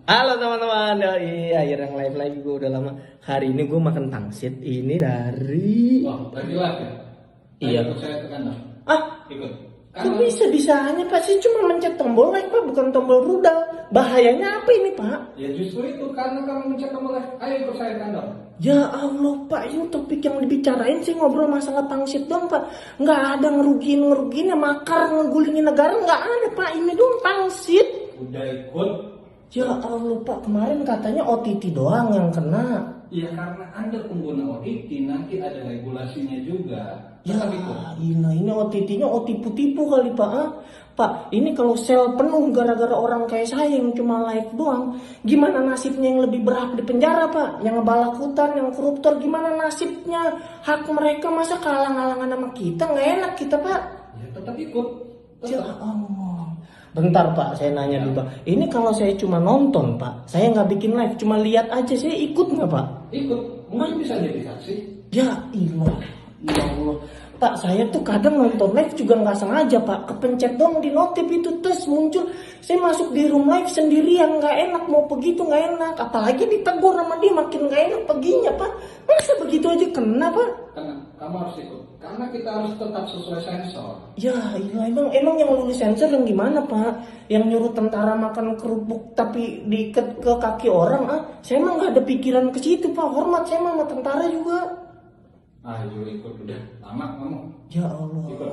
Halo teman-teman, akhirnya live lagi. Gue udah lama. Hari ini gue makan pangsit. Ini dari Wah, lagi live ya? iya. Ikut saya ke kantor. Ikut. Kok bisa-bisanya Pak? Saya cuma mencet tombol like Pak, bukan tombol rudal. Bahayanya apa ini Pak? Ya justru itu karena kamu mencet tombol live. Ayo ikut saya ke kantor. Ya Allah Pak, ini topik yang dibicarain sih ngobrol masalah pangsit dong Pak. Nggak ada ngerugiin ya, makar ngegulingin negara nggak ada Pak. Ini dong pangsit. Udah ikut. Ya Allah Pak, kemarin katanya OTT doang yang kena. Ya karena Anda pengguna OTT nanti ada regulasinya juga. Ya, Tetap ikut. ini OTT-nya tipu-tipu kali Pak. Pak, ini kalau sel penuh gara-gara orang kayak saya yang cuma live doang, gimana nasibnya yang lebih berhak di penjara Pak? Yang ngebalakutan, yang koruptor, gimana nasibnya? Hak mereka masa kalang-kalangan sama kita, nggak enak kita Pak. Ya tetap ikut. Ya Tetap. Allah. Bentar Pak, saya nanya dulu Pak. Ini kalau saya cuma nonton Pak, saya nggak bikin live, cuma lihat aja, saya ikut nggak Pak? Ikut. Mungkin bisa jadi saksi. Ya ilah, ya Allah. Pak, saya tuh kadang nonton live juga nggak sengaja Pak, kepencet dong di notif itu terus muncul. Saya masuk di room live sendirian, nggak enak, mau pergi tuh nggak enak. Apalagi ditegur sama dia, makin nggak enak perginya Pak. Masa begitu aja kena Pak? Karena kamu harus ikut. Karena kita harus tetap sesuai sensor. Ya iya, emang yang lulus sensor yang gimana Pak? Yang nyuruh tentara makan kerupuk tapi diikat ke kaki orang Saya emang nggak ada pikiran ke situ Pak. Hormat saya sama tentara juga. Ayo ikut udah. Lama kamu. Ya Allah. Ikut.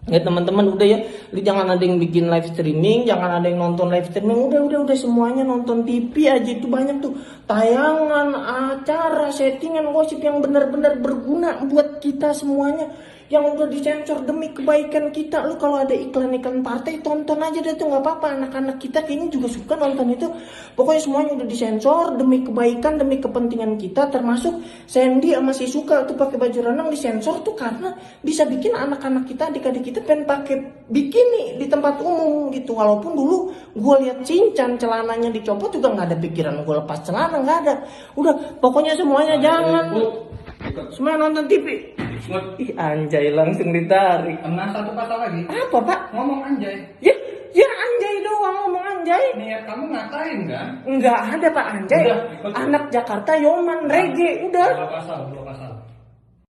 Ya teman-teman udah ya, jangan ada yang bikin live streaming, jangan ada yang nonton live streaming, udah semuanya nonton TV aja. Itu banyak tuh tayangan, acara, settingan, gosip yang benar-benar berguna buat kita semuanya, yang udah disensor demi kebaikan kita. Lu kalau ada iklan-iklan partai tonton aja deh tuh, nggak apa-apa. Anak-anak kita kayaknya juga suka nonton itu. Pokoknya semuanya udah disensor demi kebaikan, demi kepentingan kita. Termasuk Sandy sama si Suka tuh pakai baju renang disensor tuh karena bisa bikin anak-anak kita, adik-adik kita pengen pakai bikini di tempat umum gitu. Walaupun dulu gue lihat Cincan celananya dicopot juga nggak ada pikiran gue lepas celana, nggak ada. Udah pokoknya semuanya jangan. Semua nonton TV. Ih anjay, langsung ditarik. Kena satu kata lagi. Apa Pak? Ngomong anjay. Ya anjay doang, ngomong anjay. Niat kamu ngatain kan? Enggak ada Pak anjay. Udah, ikut. Anak Jakarta Yoman reggae udah. Dua pasal.